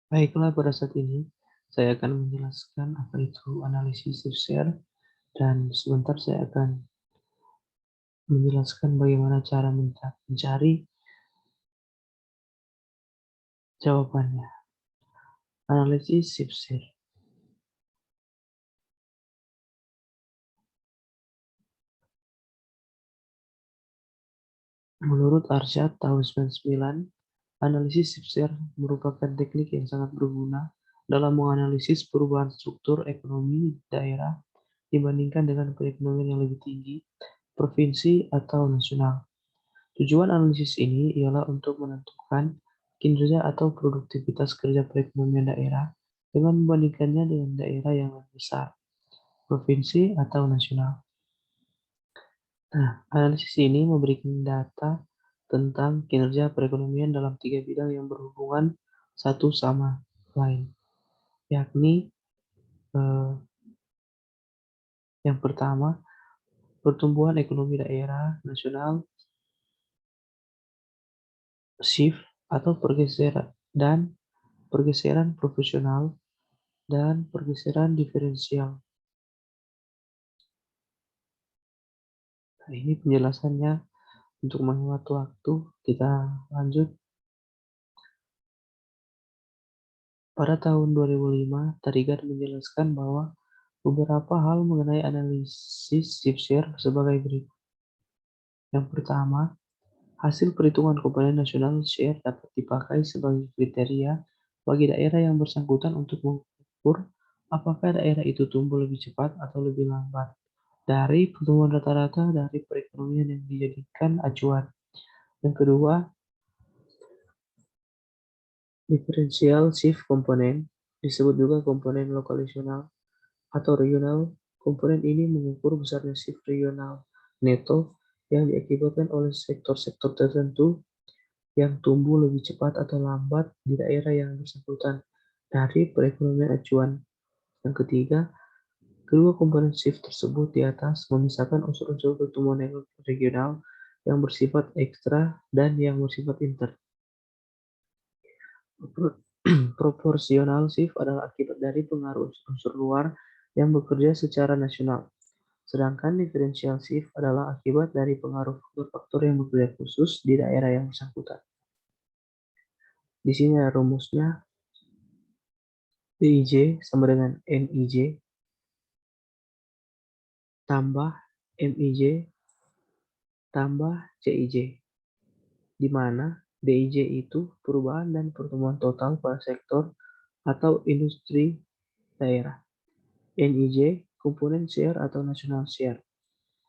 Baiklah, pada saat ini saya akan menjelaskan apa itu analisis shift share dan sebentar saya akan menjelaskan bagaimana cara mencari jawabannya. Analisis shift share. Menurut Arsyad tahun 99, analisis shift share merupakan teknik yang sangat berguna dalam menganalisis perubahan struktur ekonomi daerah dibandingkan dengan perekonomian yang lebih tinggi, provinsi atau nasional. Tujuan analisis ini ialah untuk menentukan kinerja atau produktivitas kerja perekonomian daerah dengan membandingkannya dengan daerah yang lebih besar, provinsi atau nasional. Nah, analisis ini memberikan data tentang kinerja perekonomian dalam tiga bidang yang berhubungan satu sama lain, yakni eh, yang pertama, pertumbuhan ekonomi daerah nasional, shift atau pergeseran, dan pergeseran profesional, dan pergeseran diferensial. Nah, ini penjelasannya. Untuk menghemat waktu, kita lanjut. Pada tahun 2005, Tarigan menjelaskan bahwa beberapa hal mengenai analisis shift share sebagai berikut. Yang pertama, hasil perhitungan komponen nasional share dapat dipakai sebagai kriteria bagi daerah yang bersangkutan untuk mengukur apakah daerah itu tumbuh lebih cepat atau lebih lambat dari pertumbuhan rata-rata dari perekonomian yang dijadikan acuan. Yang kedua, diferensial shift komponen, disebut juga komponen lokalisional atau regional. Komponen ini mengukur besarnya shift regional neto yang diakibatkan oleh sektor-sektor tertentu yang tumbuh lebih cepat atau lambat di daerah yang bersangkutan dari perekonomian acuan. Yang ketiga, kedua komponen shift tersebut di atas memisahkan unsur-unsur pertumbuhan regional yang bersifat ekstra dan yang bersifat inter. Proporsional shift adalah akibat dari pengaruh unsur luar yang bekerja secara nasional, sedangkan differential shift adalah akibat dari pengaruh faktor-faktor yang bekerja khusus di daerah yang bersangkutan. Di sini ada rumusnya. DIJ sama dengan NIJ tambah MIJ tambah CIJ, di mana DIJ itu perubahan dan pertumbuhan total pada sektor atau industri daerah. NIJ komponen share atau national share.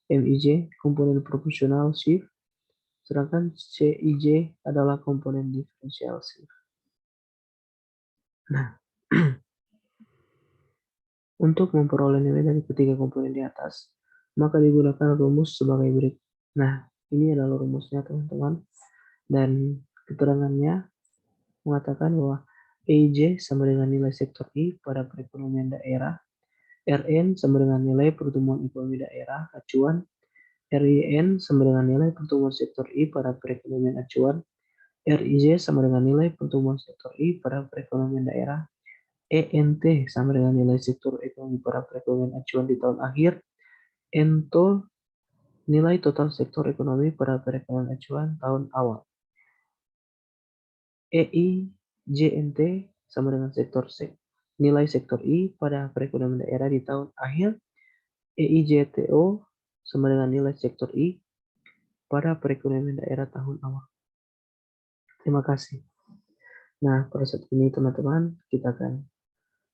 MIJ komponen proportional shift, sedangkan CIJ adalah komponen differential shift. Nah, untuk memperoleh nilai dari ketiga komponen di atas, maka digunakan rumus sebagai berikut. Nah, ini adalah rumusnya teman-teman, dan keterangannya mengatakan bahwa EIJ sama dengan nilai sektor I pada perekonomian daerah, RN sama dengan nilai pertumbuhan ekonomi daerah acuan, RIN sama dengan nilai pertumbuhan sektor I pada perekonomian acuan, RIJ sama dengan nilai pertumbuhan sektor I pada perekonomian daerah, ENT sama dengan nilai sektor ekonomi pada perekonomian acuan di tahun akhir, ENTO nilai total sektor ekonomi pada perekonomian acuan tahun awal. EIJNT sama dengan nilai sektor I pada perekonomian daerah di tahun akhir. EIJTO sama dengan nilai sektor I pada perekonomian daerah tahun awal. Terima kasih. Nah, pada saat ini teman-teman, kita akan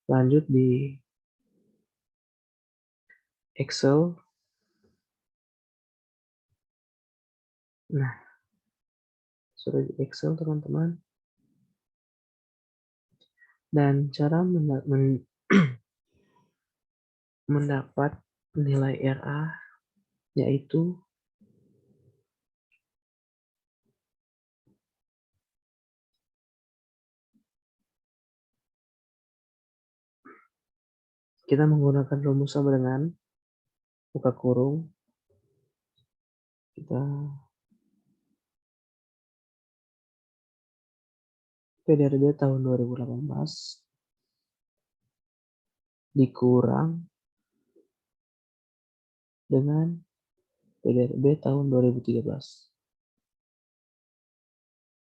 lanjut di Excel. Nah, sudah di Excel teman-teman. Dan cara mendapat nilai RA yaitu kita menggunakan rumus sama dengan buka kurung, kita PDRB tahun 2018 dikurang dengan PDRB tahun 2013.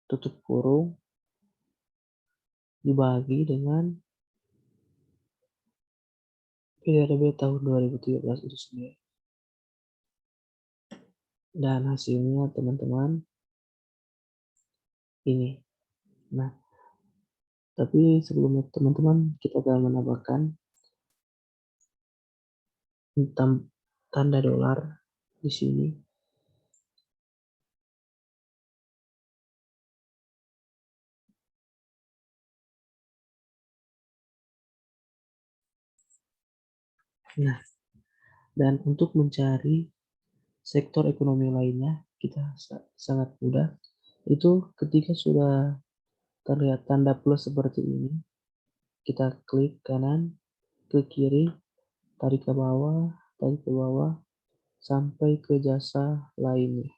Tutup kurung dibagi dengan PDRB tahun 2013 itu sendiri. Dan hasilnya teman-teman ini. Nah, tapi sebelumnya teman-teman kita akan menambahkan tanda dolar di sini. Nah, dan untuk mencari sektor ekonomi lainnya kita sangat mudah. Itu ketika sudah terlihat tanda plus seperti ini, kita klik kanan ke kiri, tarik ke bawah sampai ke jasa lainnya.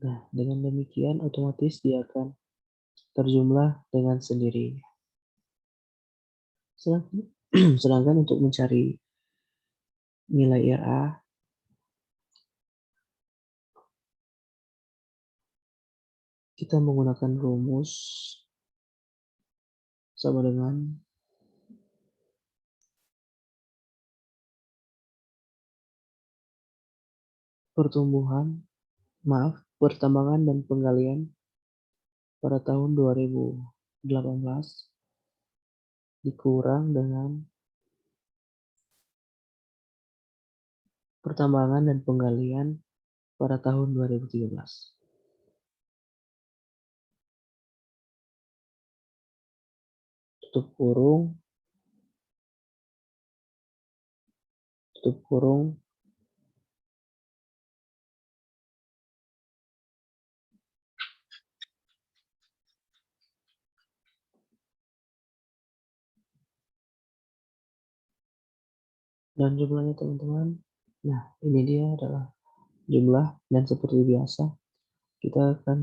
Nah, dengan demikian otomatis dia akan terjumlah dengan sendirinya. Sedangkan untuk mencari nilai RA, kita menggunakan rumus sama dengan pertambangan dan penggalian pada tahun 2018 dikurang dengan pertambangan dan penggalian pada tahun 2013. Tutup kurung, dan jumlahnya teman-teman. Nah, ini dia adalah jumlah, dan seperti biasa kita akan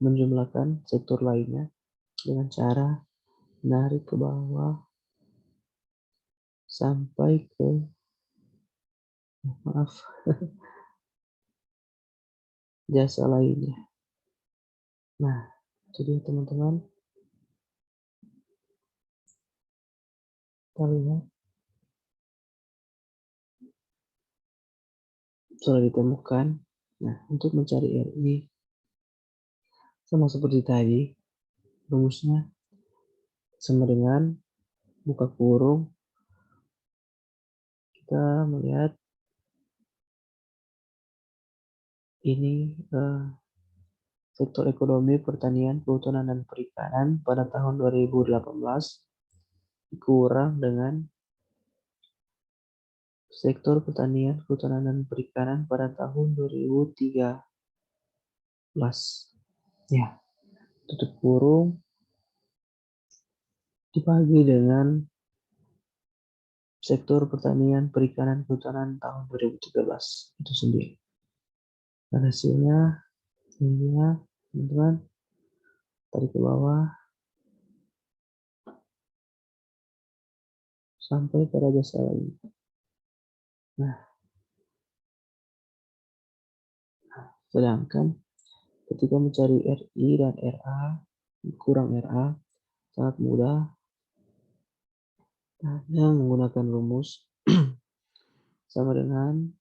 menjumlahkan sektor lainnya dengan cara menarik ke bawah sampai ke jasa lainnya. Nah, jadi teman-teman, kita lihat sudah ditemukan. Nah, untuk mencari RI sama seperti tadi, rumusnya sama dengan buka kurung, kita melihat ini sektor ekonomi, pertanian, kehutanan, dan perikanan pada tahun 2018 dikurang dengan sektor pertanian, kehutanan, dan perikanan pada tahun 2013. Ya, tutup kurung dibagi dengan sektor pertanian, perikanan, kehutanan tahun 2013 itu sendiri. Dan hasilnya ini ya, teman-teman, tarik ke bawah sampai pada jasa lain. Nah, sedangkan ketika mencari RI dan RA, kurang RA, sangat mudah, hanya menggunakan rumus sama dengan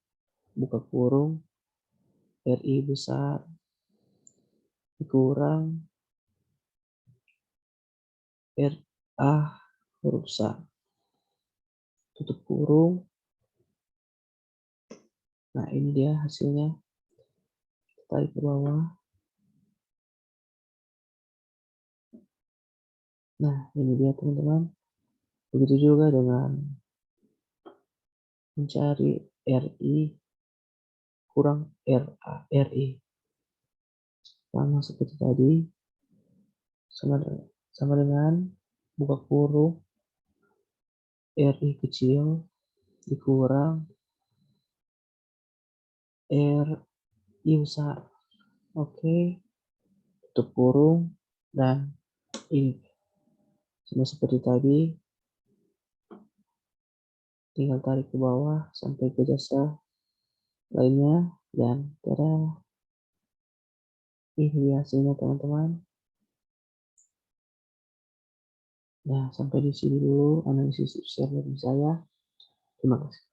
buka kurung RI besar dikurang RA huruf besar, tutup kurung. Nah, ini dia hasilnya, tarik ke bawah. Nah, ini dia teman-teman. Begitu juga dengan mencari RI kurang RI, sama seperti tadi, sama dengan buka kurung RI kecil dikurang RI besar. Oke, tutup kurung. Dan ini sama seperti tadi, tinggal tarik ke bawah sampai ke jasa lainnya, dan tada, ini dia hasilnya teman-teman. Nah, sampai di sini dulu analisis share dari saya. Terima kasih.